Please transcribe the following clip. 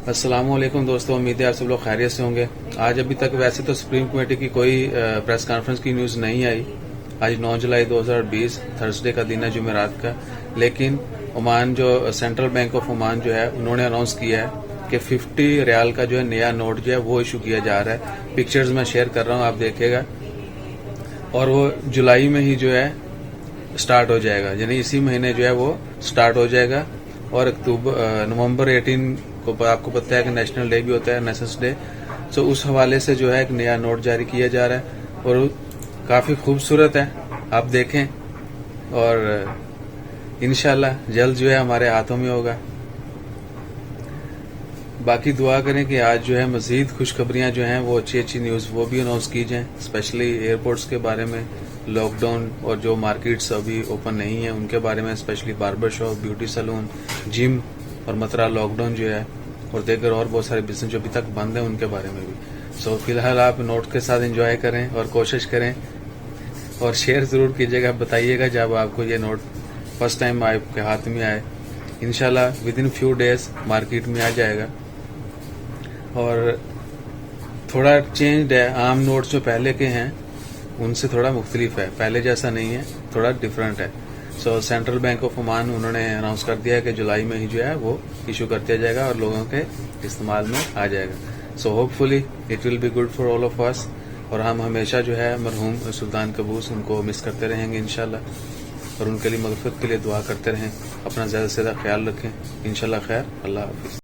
السلام علیکم دوستوں، امید ہے آپ سب لوگ خیریت سے ہوں گے۔ آج ابھی تک ویسے تو سپریم کمیٹی کی کوئی پریس کانفرنس کی نیوز نہیں آئی۔ آج 9 جولائی 2020 تھرسڈے کا دن ہے، جمعرات کا، لیکن عمان جو سینٹرل بینک آف عمان جو ہے انہوں نے اناؤنس کیا ہے کہ 50 ریال کا جو ہے نیا نوٹ جو ہے وہ ایشو کیا جا رہا ہے۔ پکچرز میں شیئر کر رہا ہوں، آپ دیکھے گا، اور وہ جولائی میں ہی جو ہے سٹارٹ ہو جائے گا، یعنی اسی مہینے جو ہے وہ سٹارٹ ہو جائے گا۔ اور نومبر 18 کو آپ کو پتہ ہے کہ نیشنل ڈے بھی ہوتا ہے، نیسنس ڈے، تو اس حوالے سے جو ہے ایک نیا نوٹ جاری کیا جا رہا ہے اور کافی خوبصورت ہے، آپ دیکھیں، اور انشاءاللہ جلد جو ہے ہمارے ہاتھوں میں ہوگا۔ باقی دعا کریں کہ آج جو ہے مزید خوشخبریاں جو ہیں وہ اچھی نیوز وہ بھی اناؤنس کی جائیں، اسپیشلی ایئرپورٹس کے بارے میں، لاک ڈاؤن اور جو مارکیٹس ابھی اوپن نہیں ہیں ان کے بارے میں، especially barber shop, beauty salon, جم اور مترا لاک ڈاؤن جو ہے، اور دیگر اور بہت سارے بزنس جو ابھی تک بند ہیں ان کے بارے میں بھی۔ سو فی الحال آپ نوٹ کے ساتھ انجوائے کریں اور کوشش کریں، اور شیئر ضرور کیجیے گا، بتائیے گا جب آپ کو یہ نوٹ فرسٹ ٹائم آپ کے ہاتھ میں آئے۔ انشاءاللہ within few days market میں آ جائے گا، اور تھوڑا چینجڈ ہے، عام نوٹس جو پہلے کے ہیں ان سے تھوڑا مختلف ہے، پہلے جیسا نہیں ہے، تھوڑا ڈفرینٹ ہے۔ So central bank of Oman انہوں نے اناؤنس کر دیا ہے کہ جولائی میں ہی جو ہے وہ ایشو کر دیا جائے گا اور لوگوں کے استعمال میں آ جائے گا۔ So hopefully it will be good for all of us, اور ہم ہمیشہ جو ہے مرحوم سلطان قبوس ان کو مس کرتے رہیں گے انشاءاللہ، اور ان کے لیے مغفرت کے لیے دعا کرتے رہیں۔ اپنا زیادہ سے زیادہ خیال رکھیں، انشاءاللہ خیر۔ اللہ حافظ۔